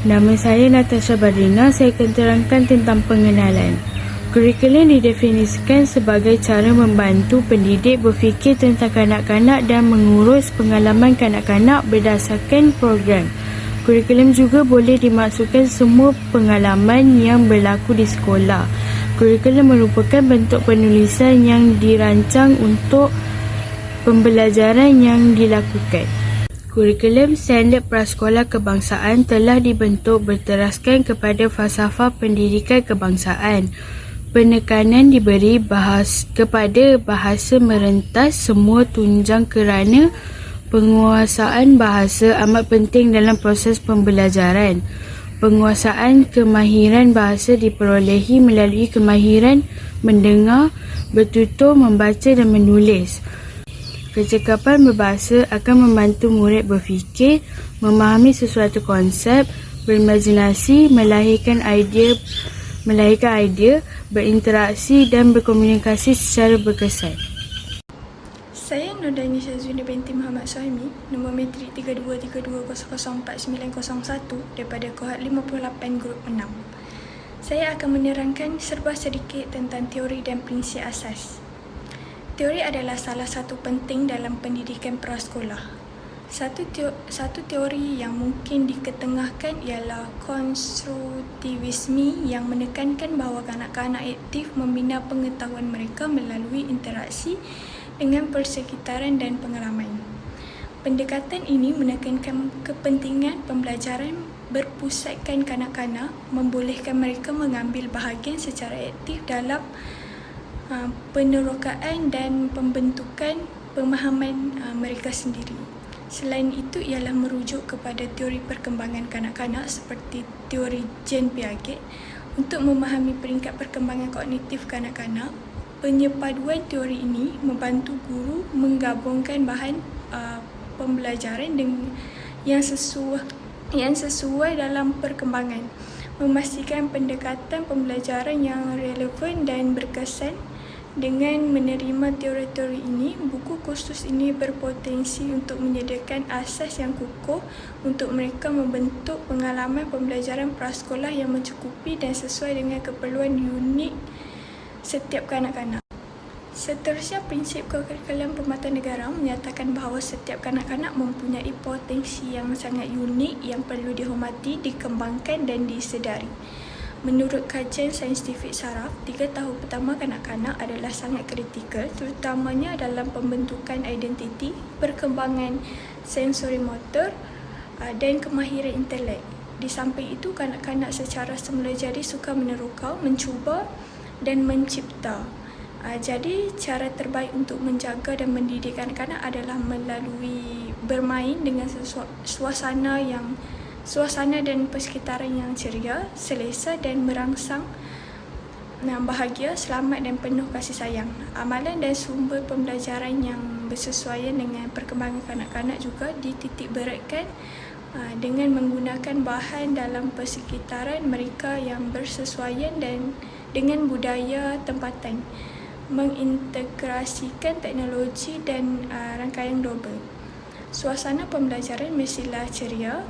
Nama saya Natasha Badrina. Saya akan terangkan tentang pengenalan. Kurikulum didefinisikan sebagai cara membantu pendidik berfikir tentang kanak-kanak dan mengurus pengalaman kanak-kanak berdasarkan program. Kurikulum juga boleh dimaksudkan semua pengalaman yang berlaku di sekolah. Kurikulum merupakan bentuk penulisan yang dirancang untuk pembelajaran yang dilakukan. Kurikulum standard prasekolah kebangsaan telah dibentuk berteraskan kepada falsafah pendidikan kebangsaan. Penekanan diberi kepada bahasa merentas semua tunjang kerana penguasaan bahasa amat penting dalam proses pembelajaran. Penguasaan kemahiran bahasa diperolehi melalui kemahiran mendengar, bertutur, membaca dan menulis. Kecekapan berbahasa akan membantu murid berfikir, memahami sesuatu konsep, berimajinasi, melahirkan idea, berinteraksi dan berkomunikasi secara berkesan. Saya Nurdaini Syazwina binti Muhammad Suhaimi, nombor metrik 3232004901 daripada kohort 58 grup 6. Saya akan menerangkan serba sedikit tentang teori dan prinsip asas. Teori adalah salah satu penting dalam pendidikan prasekolah. Satu teori yang mungkin diketengahkan ialah konstruktivisme yang menekankan bahawa kanak-kanak aktif membina pengetahuan mereka melalui interaksi dengan persekitaran dan pengalaman. Pendekatan ini menekankan kepentingan pembelajaran berpusatkan kanak-kanak, membolehkan mereka mengambil bahagian secara aktif dalam penerokaan dan pembentukan pemahaman mereka sendiri. Selain itu ialah merujuk kepada teori perkembangan kanak-kanak seperti teori Jean Piaget untuk memahami peringkat perkembangan kognitif kanak-kanak. Penyepaduan teori ini membantu guru menggabungkan bahan pembelajaran yang sesuai dalam perkembangan, memastikan pendekatan pembelajaran yang relevan dan berkesan. Dengan menerima teori-teori ini, buku kursus ini berpotensi untuk menyediakan asas yang kukuh untuk mereka membentuk pengalaman pembelajaran prasekolah yang mencukupi dan sesuai dengan keperluan unik setiap kanak-kanak. Seterusnya, prinsip kurikulum Perkhidmatan menyatakan bahawa setiap kanak-kanak mempunyai potensi yang sangat unik yang perlu dihormati, dikembangkan dan disedari. Menurut kajian saintifik saraf, 3 tahun pertama kanak-kanak adalah sangat kritikal, terutamanya dalam pembentukan identiti, perkembangan sensori motor dan kemahiran intelek. Di samping itu, kanak-kanak secara semula jadi suka menerokau, mencuba dan mencipta. Jadi, cara terbaik untuk menjaga dan mendidik kanak-kanak adalah melalui bermain dengan suasana dan persekitaran yang ceria, selesa dan merangsang bahagia, selamat dan penuh kasih sayang. Amalan dan sumber pembelajaran yang bersesuaian dengan perkembangan kanak-kanak juga dititik beratkan dengan menggunakan bahan dalam persekitaran mereka yang bersesuaian dan dengan budaya tempatan, mengintegrasikan teknologi dan rangkaian global. Suasana pembelajaran mestilah ceria,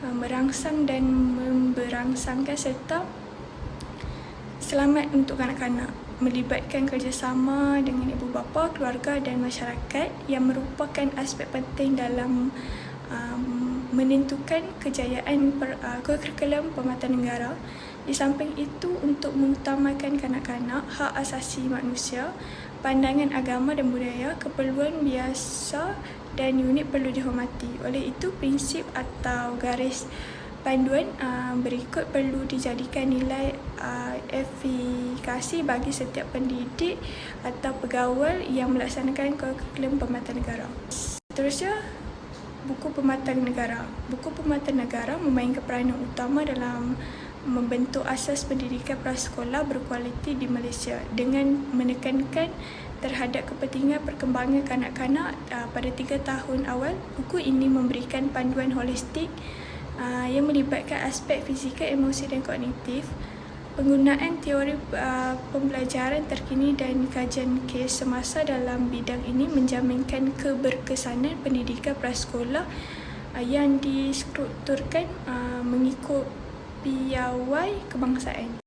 merangsang dan memberangsangkan serta selamat untuk kanak-kanak, melibatkan kerjasama dengan ibu bapa, keluarga dan masyarakat yang merupakan aspek penting dalam menentukan kejayaan kurikulum Perkhidmatan Negara. Di samping itu, untuk mengutamakan kanak-kanak, hak asasi manusia, pandangan agama dan budaya, keperluan biasa dan unik perlu dihormati. Oleh itu, prinsip atau garis panduan berikut perlu dijadikan nilai efikasi bagi setiap pendidik atau pegawai yang melaksanakan kurikulum Perkhidmatan Negara. Seterusnya, buku Perkhidmatan Negara. Buku Perkhidmatan Negara memainkan peranan utama dalam membentuk asas pendidikan prasekolah berkualiti di Malaysia dengan menekankan terhadap kepentingan perkembangan kanak-kanak pada 3 tahun awal. Buku ini memberikan panduan holistik yang melibatkan aspek fizikal, emosi dan kognitif. Penggunaan teori pembelajaran terkini dan kajian kes semasa dalam bidang ini menjaminkan keberkesanan pendidikan prasekolah yang distrukturkan mengikut piawai kebangsaan.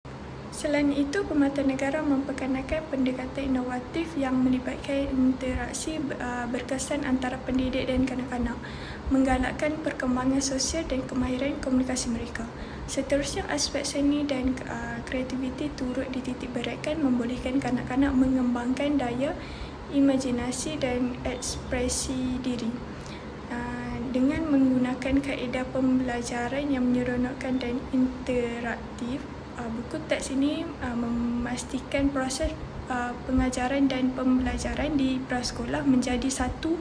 Selain itu, Permata Negara memperkenalkan pendekatan inovatif yang melibatkan interaksi berkesan antara pendidik dan kanak-kanak, menggalakkan perkembangan sosial dan kemahiran komunikasi mereka. Seterusnya, aspek seni dan kreativiti turut dititik beratkan, membolehkan kanak-kanak mengembangkan daya imajinasi dan ekspresi diri. Dengan menggunakan kaedah pembelajaran yang menyeronokkan dan interaktif, buku teks ini memastikan proses pengajaran dan pembelajaran di prasekolah menjadi satu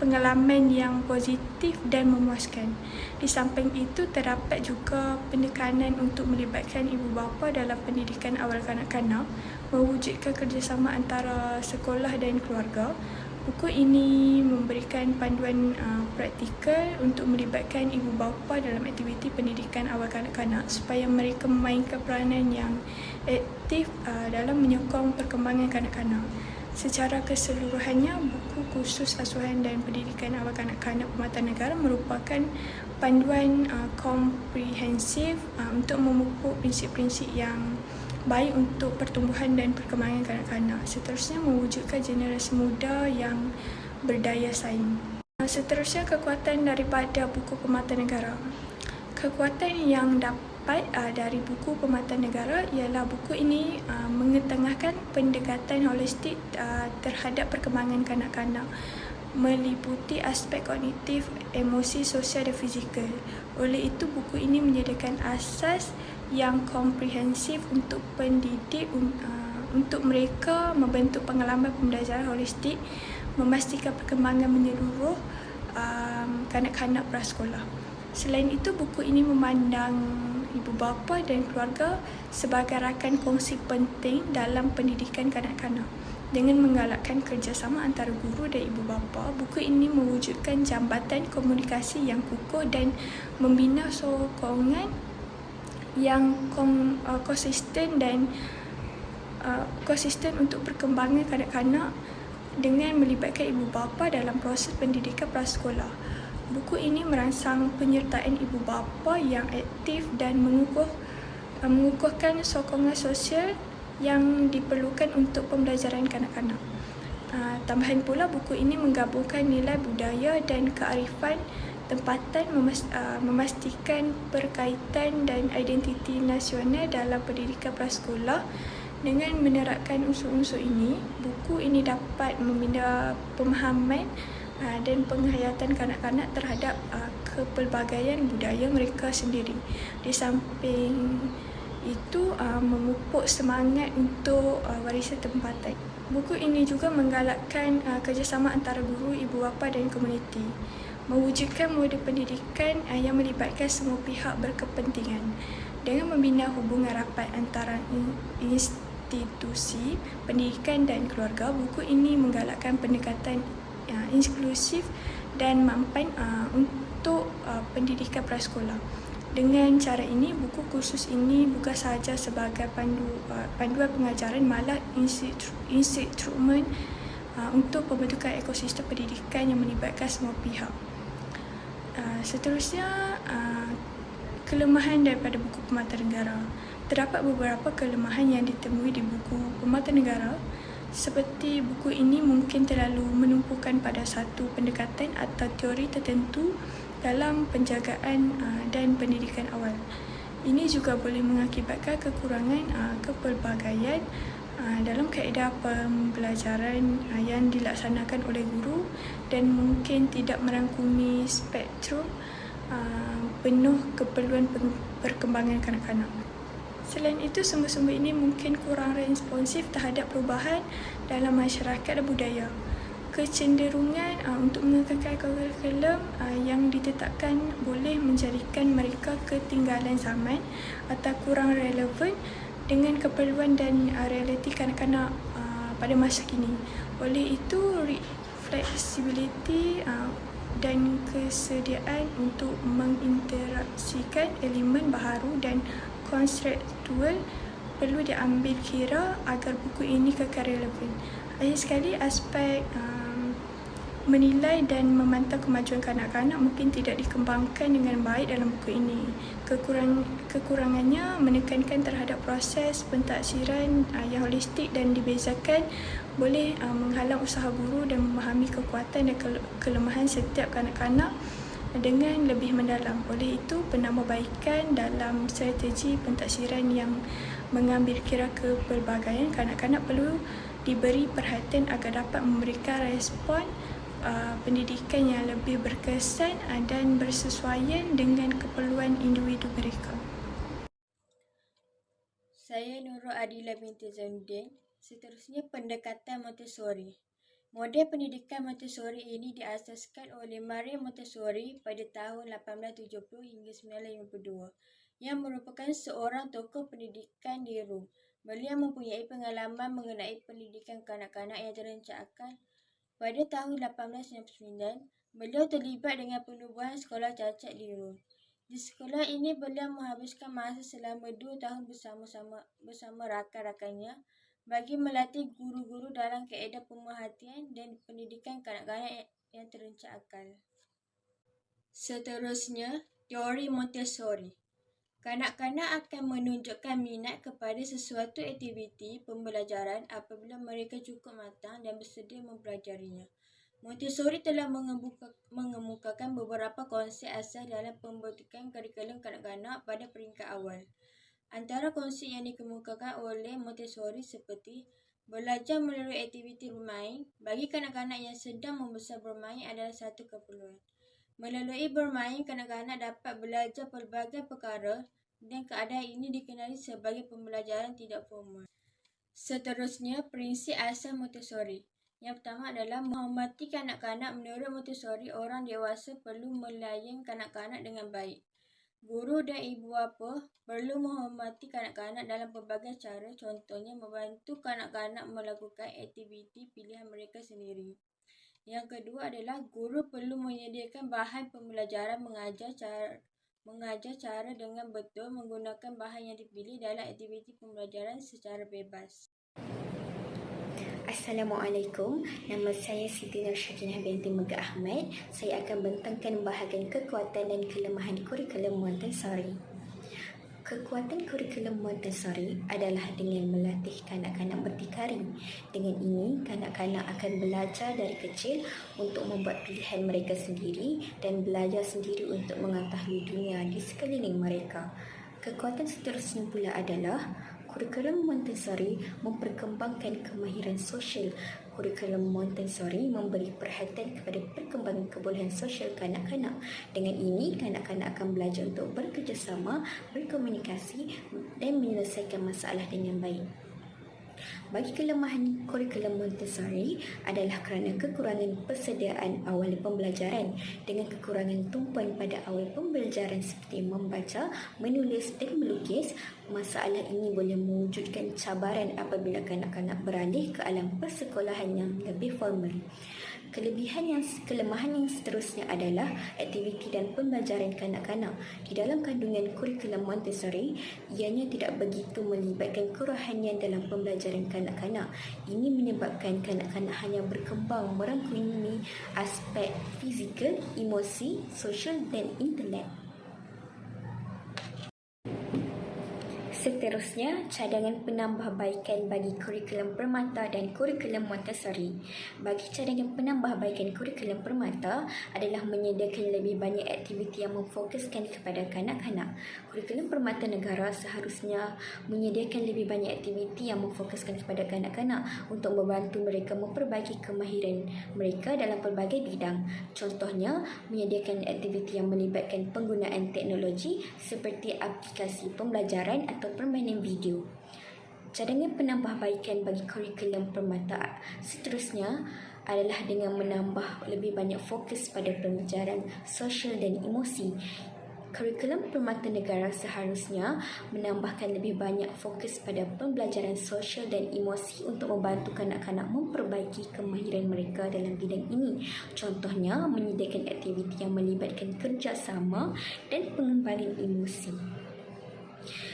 pengalaman yang positif dan memuaskan. Di samping itu, terdapat juga penekanan untuk melibatkan ibu bapa dalam pendidikan awal kanak-kanak, mewujudkan kerjasama antara sekolah dan keluarga. Buku ini memberikan panduan praktikal untuk melibatkan ibu bapa dalam aktiviti pendidikan awal kanak-kanak supaya mereka memainkan peranan yang aktif dalam menyokong perkembangan kanak-kanak. Secara keseluruhannya, buku khusus asuhan dan pendidikan awal kanak-kanak Permata Negara merupakan panduan komprehensif untuk memupuk prinsip-prinsip yang baik untuk pertumbuhan dan perkembangan kanak-kanak. Seterusnya, mewujudkan generasi muda yang berdaya saing. Seterusnya, kekuatan daripada buku Permata Negara. Kekuatan yang dapat dari buku Permata Negara ialah buku ini mengetengahkan pendekatan holistik terhadap perkembangan kanak-kanak, meliputi aspek kognitif, emosi, sosial dan fizikal. Oleh itu, buku ini menyediakan asas yang komprehensif untuk pendidik untuk mereka membentuk pengalaman pembelajaran holistik, memastikan perkembangan menyeluruh kanak-kanak prasekolah. Selain itu, buku ini memandang ibu bapa dan keluarga sebagai rakan kongsi penting dalam pendidikan kanak-kanak. Dengan menggalakkan kerjasama antara guru dan ibu bapa, buku ini mewujudkan jambatan komunikasi yang kukuh dan membina sokongan yang konsisten untuk perkembangan kanak-kanak dengan melibatkan ibu bapa dalam proses pendidikan prasekolah. Buku ini merangsang penyertaan ibu bapa yang aktif dan mengukuhkan sokongan sosial yang diperlukan untuk pembelajaran kanak-kanak. Tambahan pula, buku ini menggabungkan nilai budaya dan kearifan tempatan, memastikan berkaitan dan identiti nasional dalam pendidikan prasekolah. Dengan menerapkan unsur-unsur ini, buku ini dapat membina pemahaman dan penghayatan kanak-kanak terhadap kepelbagaian budaya mereka sendiri. Di samping itu, memupuk semangat untuk warisan tempatan. Buku ini juga menggalakkan kerjasama antara guru, ibu bapa dan komuniti, mewujudkan model pendidikan yang melibatkan semua pihak berkepentingan. Dengan membina hubungan rapat antara institusi pendidikan dan keluarga, buku ini menggalakkan pendekatan inklusif dan mampan untuk pendidikan prasekolah. Dengan cara ini, buku khusus ini bukan sahaja sebagai panduan pengajaran, malah instrumen untuk pembentukan ekosistem pendidikan yang melibatkan semua pihak. Seterusnya, kelemahan daripada buku Permata Negara. Terdapat beberapa kelemahan yang ditemui di buku Permata Negara, seperti buku ini mungkin terlalu menumpukan pada satu pendekatan atau teori tertentu dalam penjagaan dan pendidikan awal. Ini juga boleh mengakibatkan kekurangan kepelbagaian dalam kaedah pembelajaran yang dilaksanakan oleh guru dan mungkin tidak merangkumi spektrum penuh keperluan perkembangan kanak-kanak. Selain itu, sumber-sumber ini mungkin kurang responsif terhadap perubahan dalam masyarakat dan budaya. Kecenderungan untuk mengekalkan kurikulum yang ditetapkan boleh menjadikan mereka ketinggalan zaman atau kurang relevan dengan keperluan dan realiti kanak-kanak pada masa kini. Oleh itu, fleksibiliti dan kesediaan untuk menginteraksikan elemen baharu dan konseptual perlu diambil kira agar buku ini kekal relevan. Akhir sekali, aspek menilai dan memantau kemajuan kanak-kanak mungkin tidak dikembangkan dengan baik dalam buku ini. Kekurangannya menekankan terhadap proses pentaksiran yang holistik dan dibezakan boleh menghalang usaha guru dan memahami kekuatan dan kelemahan setiap kanak-kanak dengan lebih mendalam. Oleh itu, penambahbaikan dalam strategi pentaksiran yang mengambil kira kepelbagaian kanak-kanak perlu diberi perhatian agar dapat memberikan respon pendidikan yang lebih berkesan dan bersesuaian dengan keperluan individu mereka. Saya Nurul Adila binti Zainuddin. Seterusnya, pendekatan Montessori. Model pendidikan Montessori ini diasaskan oleh Maria Montessori pada tahun 1870 hingga 1952 yang merupakan seorang tokoh pendidikan di Rom. Beliau mempunyai pengalaman mengenai pendidikan kanak-kanak yang terancang akal. Pada tahun 1899, beliau terlibat dengan penubuhan sekolah cacat di Rom. Di sekolah ini, beliau menghabiskan masa selama 2 tahun bersama rakan-rakannya bagi melatih guru-guru dalam kaedah pemerhatian dan pendidikan kanak-kanak yang terancang akal. Seterusnya, teori Montessori. Kanak-kanak akan menunjukkan minat kepada sesuatu aktiviti pembelajaran apabila mereka cukup matang dan bersedia mempelajarinya. Montessori telah mengemukakan beberapa konsep asas dalam pembentukan kurikulum kanak-kanak pada peringkat awal. Antara konsep yang dikemukakan oleh Montessori seperti belajar melalui aktiviti bermain bagi kanak-kanak yang sedang membesar bermain adalah satu keperluan. Melalui bermain, kanak-kanak dapat belajar pelbagai perkara dan keadaan ini dikenali sebagai pembelajaran tidak formal. Seterusnya, prinsip asas Montessori. Yang pertama adalah menghormati kanak-kanak. Menurut Montessori, orang dewasa perlu melayan kanak-kanak dengan baik. Guru dan ibu bapa perlu menghormati kanak-kanak dalam pelbagai cara, contohnya membantu kanak-kanak melakukan aktiviti pilihan mereka sendiri. Yang kedua adalah guru perlu menyediakan bahan pembelajaran mengajar cara dengan betul menggunakan bahan yang dipilih dalam aktiviti pembelajaran secara bebas. Assalamualaikum, nama saya Siti Nursyadinah binti Megah Ahmad. Saya akan bentangkan bahagian kekuatan dan kelemahan kurikulum Montessori. Kekuatan kurikulum Montessori adalah dengan melatih kanak-kanak berdikari. Dengan ini, kanak-kanak akan belajar dari kecil untuk membuat pilihan mereka sendiri dan belajar sendiri untuk mengetahui dunia di sekeliling mereka. Kekuatan seterusnya pula adalah kurikulum Montessori memperkembangkan kemahiran sosial. Kurikulum Montessori memberi perhatian kepada perkembangan kebolehan sosial kanak-kanak. Dengan ini, kanak-kanak akan belajar untuk bekerjasama, berkomunikasi dan menyelesaikan masalah dengan baik. Bagi kelemahan kurikulum Montessori adalah kerana kekurangan persediaan awal pembelajaran dengan kekurangan tumpuan pada awal pembelajaran seperti membaca, menulis dan melukis. Masalah ini boleh mewujudkan cabaran apabila kanak-kanak beralih ke alam persekolahan yang lebih formal. Kelemahan yang seterusnya adalah aktiviti dan pembelajaran kanak-kanak. Di dalam kandungan kurikulum Montessori, ianya tidak begitu melibatkan kerohanian dalam pembelajaran kanak-kanak. Ini menyebabkan kanak-kanak hanya berkembang merangkumi aspek fizikal, emosi, sosial dan intelek. Seterusnya, cadangan penambahbaikan bagi kurikulum permata dan kurikulum Montessori. Bagi cadangan penambahbaikan kurikulum permata adalah menyediakan lebih banyak aktiviti yang memfokuskan kepada kanak-kanak. Kurikulum permata negara seharusnya menyediakan lebih banyak aktiviti yang memfokuskan kepada kanak-kanak untuk membantu mereka memperbaiki kemahiran mereka dalam pelbagai bidang. Contohnya, menyediakan aktiviti yang melibatkan penggunaan teknologi seperti aplikasi pembelajaran atau permainan video. Cadangan penambahbaikan bagi kurikulum permata seterusnya adalah dengan menambah lebih banyak fokus pada pembelajaran sosial dan emosi. Kurikulum permata negara seharusnya menambahkan lebih banyak fokus pada pembelajaran sosial dan emosi untuk membantu kanak-kanak memperbaiki kemahiran mereka dalam bidang ini. Contohnya, menyediakan aktiviti yang melibatkan kerjasama dan pengembangan emosi.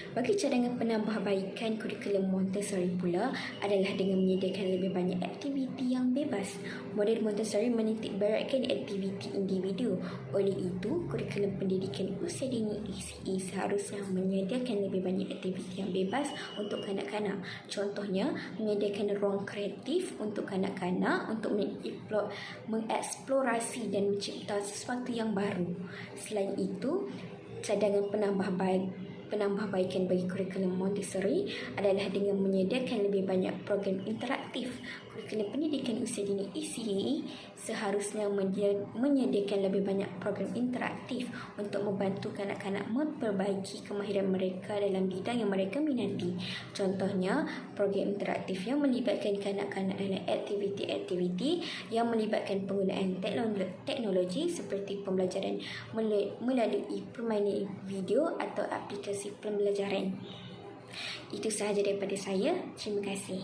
Bagi cadangan penambahbaikan kurikulum Montessori pula adalah dengan menyediakan lebih banyak aktiviti yang bebas. Model Montessori menitik beratkan aktiviti individu. Oleh itu, kurikulum pendidikan usia dini ECE seharusnya menyediakan lebih banyak aktiviti yang bebas untuk kanak-kanak. Contohnya, menyediakan ruang kreatif untuk kanak-kanak untuk mengeksplorasi dan mencipta sesuatu yang baru. Selain itu, cadangan penambahbaikan bagi kurikulum Montessori adalah dengan menyediakan lebih banyak program interaktif. Kurikulum pendidikan usia dini ECE seharusnya menyediakan lebih banyak program interaktif untuk membantu kanak-kanak memperbaiki kemahiran mereka dalam bidang yang mereka minati. Contohnya, program interaktif yang melibatkan kanak-kanak dalam aktiviti-aktiviti yang melibatkan penggunaan teknologi seperti pembelajaran melalui permainan video atau aplikasi pembelajaran. Itu sahaja daripada saya. Terima kasih.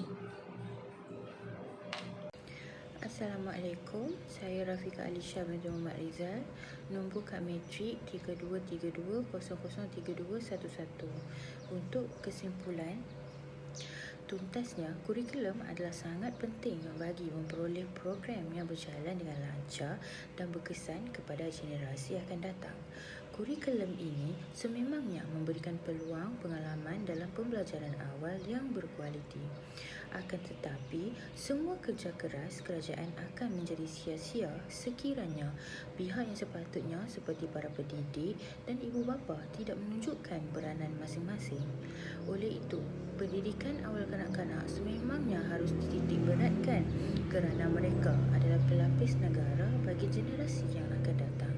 Assalamualaikum, saya Rafika Alisha binti Muhammad Rizal, nombor kad matrik 3232003211. Untuk kesimpulan, tuntasnya, kurikulum adalah sangat penting bagi memperoleh program yang berjalan dengan lancar dan berkesan kepada generasi akan datang. Kurikulum ini sememangnya memberikan peluang pengalaman dalam pembelajaran awal yang berkualiti. Akan tetapi, semua kerja keras kerajaan akan menjadi sia-sia sekiranya pihak yang sepatutnya seperti para pendidik dan ibu bapa tidak menunjukkan peranan masing-masing. Oleh itu, pendidikan awal kanak-kanak sememangnya harus dititik beratkan kerana mereka adalah pelapis negara bagi generasi yang akan datang.